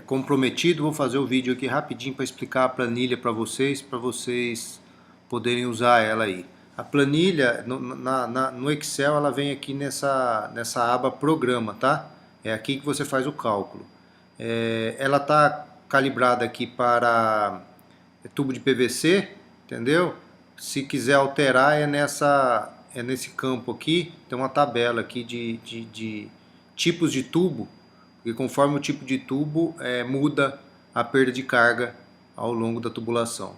comprometido, vou fazer o vídeo aqui rapidinho para explicar a planilha para vocês poderem usar ela aí. A planilha no Excel ela vem aqui nessa aba Programa, tá? É aqui que você faz o cálculo. Ela está calibrada aqui para tubo de PVC, entendeu? Se quiser alterar é nesse campo aqui, tem uma tabela aqui de tipos de tubo, e conforme o tipo de tubo muda a perda de carga ao longo da tubulação.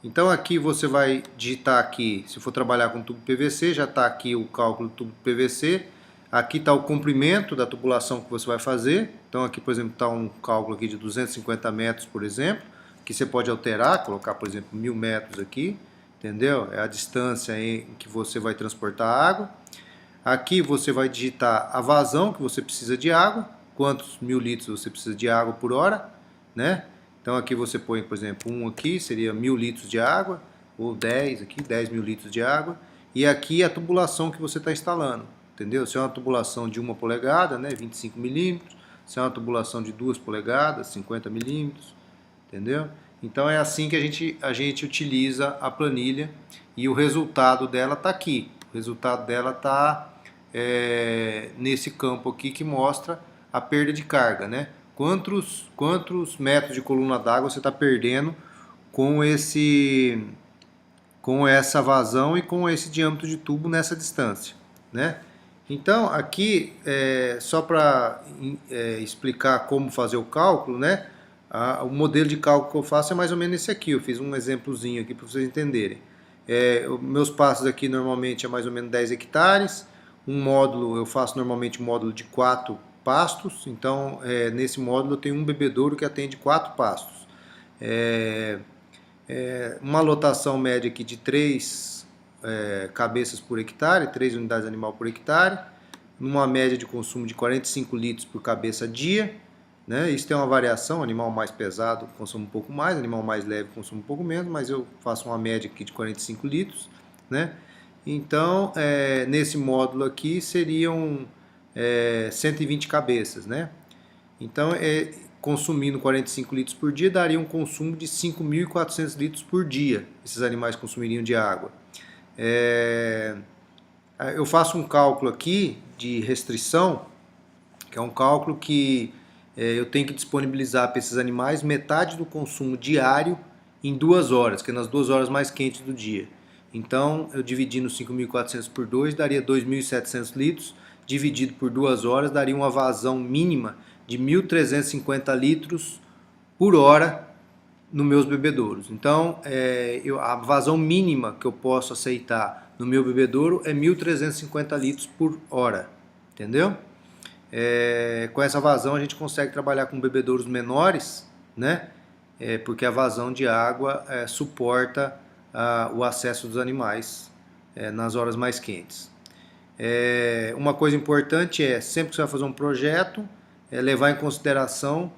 Então aqui você vai digitar aqui, se for trabalhar com tubo PVC, já está aqui o cálculo do tubo PVC, aqui está o comprimento da tubulação que você vai fazer, então aqui por exemplo está um cálculo aqui de 250 metros por exemplo, que você pode alterar, colocar por exemplo 1000 metros aqui, entendeu? É a distância em que você vai transportar a água. Aqui você vai digitar a vazão que você precisa de água, quantos 1000 litros você precisa de água por hora, né? Então aqui você põe, por exemplo, aqui seria 1000 litros de água, ou 10 aqui, 10.000 litros de água, e aqui a tubulação que você está instalando, entendeu? Se é uma tubulação de 1 polegada, né, 25 milímetros, se é uma tubulação de 2 polegadas, 50 milímetros, entendeu? Então é assim que a gente utiliza a planilha e o resultado dela está aqui. O resultado dela está nesse campo aqui que mostra a perda de carga, né? Quantos metros de coluna d'água você está perdendo com essa vazão e com esse diâmetro de tubo nessa distância, né? Então aqui só para explicar como fazer o cálculo, né? O modelo de cálculo que eu faço é mais ou menos esse aqui. Eu fiz um exemplozinho aqui para vocês entenderem. Meus passos aqui normalmente é mais ou menos 10 hectares. Um módulo, eu faço normalmente um módulo de 4 pastos. Então, nesse módulo eu tenho um bebedouro que atende 4 pastos. Uma lotação média aqui de 3 cabeças por hectare, 3 unidades animal por hectare. Numa média de consumo de 45 litros por cabeça dia. Né? Isso tem uma variação, animal mais pesado consome um pouco mais, animal mais leve consome um pouco menos, mas eu faço uma média aqui de 45 litros. Né? Então, nesse módulo aqui seriam 120 cabeças. Né? Então, consumindo 45 litros por dia, daria um consumo de 5.400 litros por dia, esses animais consumiriam de água. Eu faço um cálculo aqui de restrição, que é um cálculo que eu tenho que disponibilizar para esses animais metade do consumo diário em 2 horas, que é nas 2 horas mais quentes do dia. Então, eu dividindo 5.400 por 2, daria 2.700 litros, dividido por 2 horas, daria uma vazão mínima de 1.350 litros por hora nos meus bebedouros. Então, a vazão mínima que eu posso aceitar no meu bebedouro é 1.350 litros por hora, entendeu? Com essa vazão a gente consegue trabalhar com bebedouros menores, né? Porque a vazão de água suporta o acesso dos animais nas horas mais quentes. Uma coisa importante sempre que você vai fazer um projeto, levar em consideração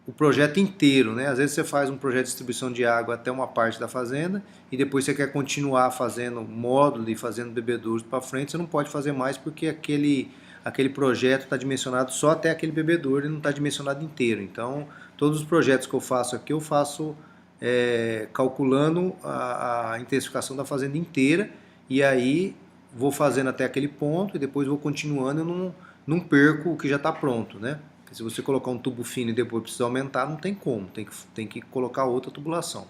o projeto inteiro, né? Às vezes você faz um projeto de distribuição de água até uma parte da fazenda e depois você quer continuar fazendo módulo e fazendo bebedouros para frente, você não pode fazer mais porque aquele projeto está dimensionado só até aquele bebedouro e não está dimensionado inteiro. Então, todos os projetos que eu faço aqui, eu faço calculando a intensificação da fazenda inteira e aí vou fazendo até aquele ponto e depois vou continuando e não perco o que já está pronto, né? Porque se você colocar um tubo fino e depois precisar aumentar, não tem como, tem que colocar outra tubulação.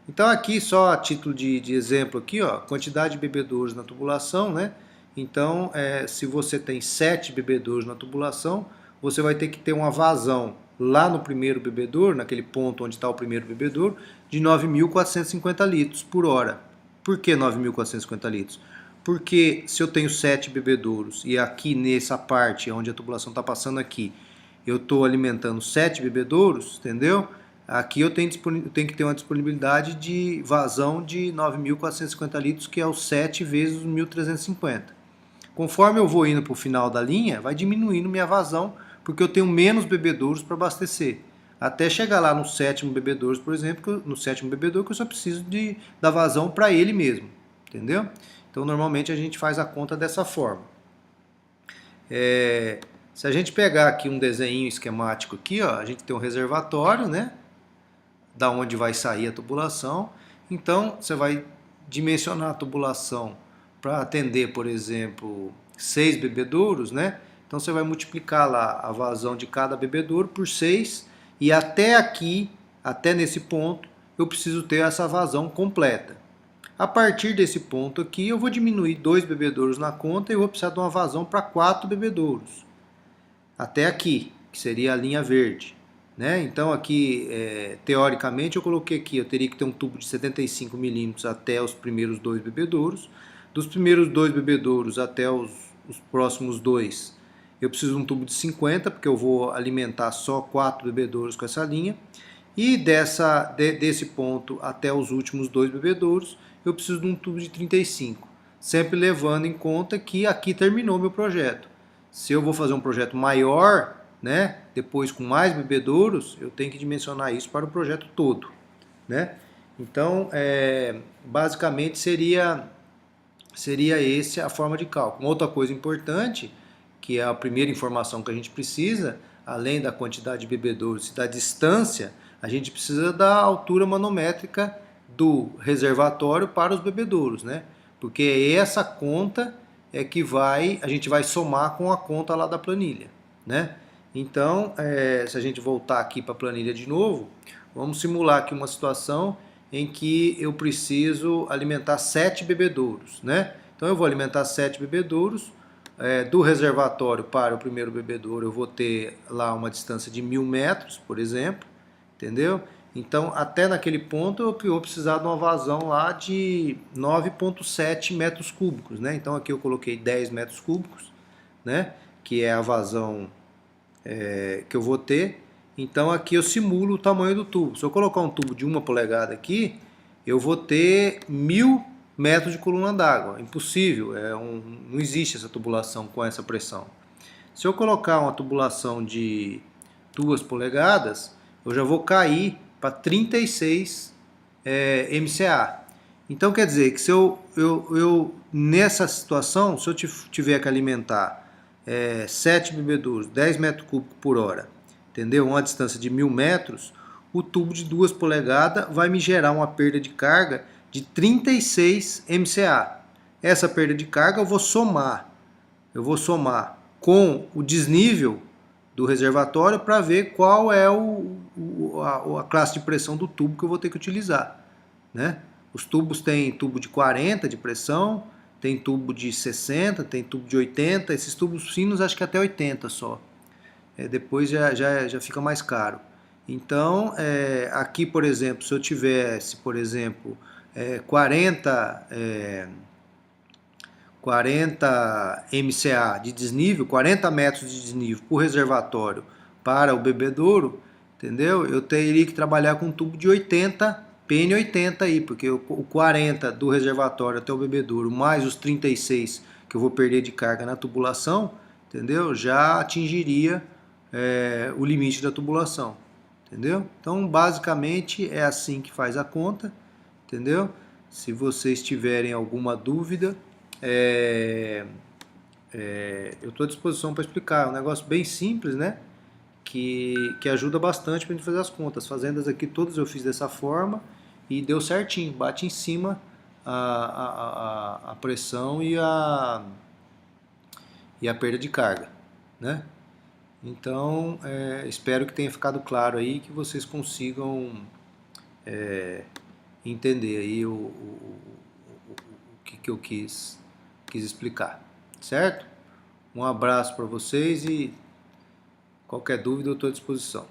Então aqui só a título de exemplo aqui, ó, quantidade de bebedouros na tubulação, né? Então, se você tem 7 bebedouros na tubulação, você vai ter que ter uma vazão lá no primeiro bebedouro, naquele ponto onde está o primeiro bebedouro, de 9.450 litros por hora. Por que 9.450 litros? Porque se eu tenho 7 bebedouros e aqui nessa parte onde a tubulação está passando aqui, eu estou alimentando 7 bebedouros, entendeu? Aqui eu tenho que ter uma disponibilidade de vazão de 9.450 litros, que é o 7 vezes os 1.350. Conforme eu vou indo para o final da linha, vai diminuindo minha vazão, porque eu tenho menos bebedouros para abastecer. Até chegar lá no 7º bebedouro, por exemplo, no 7º bebedouro, que eu só preciso da vazão para ele mesmo, entendeu? Então, normalmente a gente faz a conta dessa forma. Se a gente pegar aqui um desenho esquemático aqui, ó, a gente tem um reservatório, né? Da onde vai sair a tubulação. Então, você vai dimensionar a tubulação para atender, por exemplo, 6 bebedouros, né? Então, você vai multiplicar lá a vazão de cada bebedouro por 6 e até aqui, até nesse ponto, eu preciso ter essa vazão completa. A partir desse ponto aqui, eu vou diminuir 2 bebedouros na conta e eu vou precisar de uma vazão para 4 bebedouros. Até aqui, que seria a linha verde. Né? Então aqui, teoricamente, eu coloquei aqui, eu teria que ter um tubo de 75 milímetros até os primeiros 2 bebedouros. Dos primeiros 2 bebedouros até os próximos 2, eu preciso de um tubo de 50, porque eu vou alimentar só 4 bebedouros com essa linha. E desse ponto até os últimos 2 bebedouros, eu preciso de um tubo de 35. Sempre levando em conta que aqui terminou meu projeto. Se eu vou fazer um projeto maior, né, depois com mais bebedouros, eu tenho que dimensionar isso para o projeto todo. Né? Então, basicamente seria essa a forma de cálculo. Uma outra coisa importante, que é a primeira informação que a gente precisa, além da quantidade de bebedouros e da distância, a gente precisa da altura manométrica do reservatório para os bebedouros, né? Porque essa conta é que a gente vai somar com a conta lá da planilha, né? Então, se a gente voltar aqui para a planilha de novo, vamos simular aqui uma situação em que eu preciso alimentar 7 bebedouros, né? Então eu vou alimentar 7 bebedouros, do reservatório para o primeiro bebedouro eu vou ter lá uma distância de 1000 metros, por exemplo, entendeu? Então até naquele ponto eu vou precisar de uma vazão lá de 9,7 metros cúbicos, né? Então aqui eu coloquei 10 metros cúbicos, né? Que é a vazão que eu vou ter. Então aqui eu simulo o tamanho do tubo. Se eu colocar um tubo de 1 polegada aqui, eu vou ter 1000 metros de coluna d'água. Impossível, não existe essa tubulação com essa pressão. Se eu colocar uma tubulação de 2 polegadas, eu já vou cair para 36 MCA. Então quer dizer que se eu nessa situação, se eu tiver que alimentar 7 bebedouros, 10 metros cúbicos por hora, entendeu? Uma distância de 1000 metros, o tubo de 2 polegadas vai me gerar uma perda de carga de 36 MCA. Essa perda de carga eu vou somar com o desnível do reservatório para ver qual é a classe de pressão do tubo que eu vou ter que utilizar, né? Os tubos têm tubo de 40 de pressão, tem tubo de 60, tem tubo de 80, esses tubos finos acho que até 80 só. Depois já fica mais caro. Então, aqui, por exemplo, se eu tivesse, por exemplo, 40 MCA de desnível, 40 metros de desnível por reservatório para o bebedouro, entendeu? Eu teria que trabalhar com um tubo de 80, PN80 aí, porque o 40 do reservatório até o bebedouro, mais os 36 que eu vou perder de carga na tubulação, entendeu? Já atingiria o limite da tubulação, entendeu? Então, basicamente, é assim que faz a conta, entendeu? Se vocês tiverem alguma dúvida, eu estou à disposição para explicar. É um negócio bem simples, né? Que ajuda bastante para a gente fazer as contas. As fazendas aqui todas eu fiz dessa forma e deu certinho, bate em cima a pressão e a perda de carga, né? Então, espero que tenha ficado claro aí, que vocês consigam entender aí o que eu quis explicar, certo? Um abraço para vocês e qualquer dúvida eu estou à disposição.